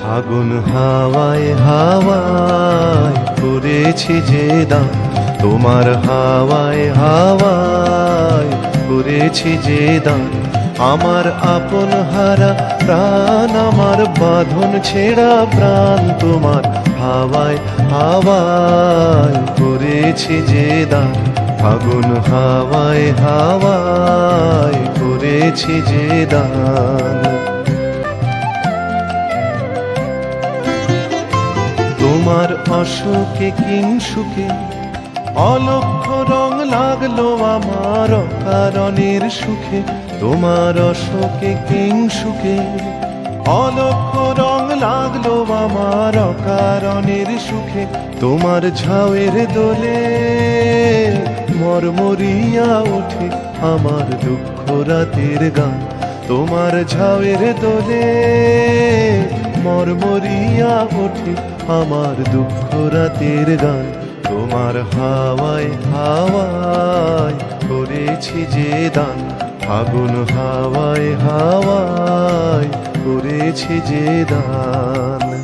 ফাগুন হাওয়ায় হাওয়ায় করেছি যে দান, তোমার হাওয়ায় হাওয়ায় করেছি যে দান। আমার আপন হারা প্রাণ, আমার বাঁধন ছেঁড়া প্রাণ, তোমার হাওয়ায় হাওয়ায় করেছি যে দান। ফাগুন হাওয়ায় হাওয়ায় করেছি যে দান। তোমার অশোকে কিংসুকে অলক্ষ রং লাগলো আমার অকারণের সুখে। তোমার অশোকে কিংসুকে অলক্ষ রং লাগলো আমার অকারণের সুখে। তোমার ঝাউয়ের দোলে মরমরিয়া ওঠে আমার দুঃখ রাতের গান। তোমার ঝাউয়ের দোলে মরমরিয়া ওঠে আমার দুঃখ রাতের গান। তোমার হাওয়ায় হাওয়ায় করেছি যে দান, ফাগুন হাওয়ায় হাওয়ায় করেছি যে দান।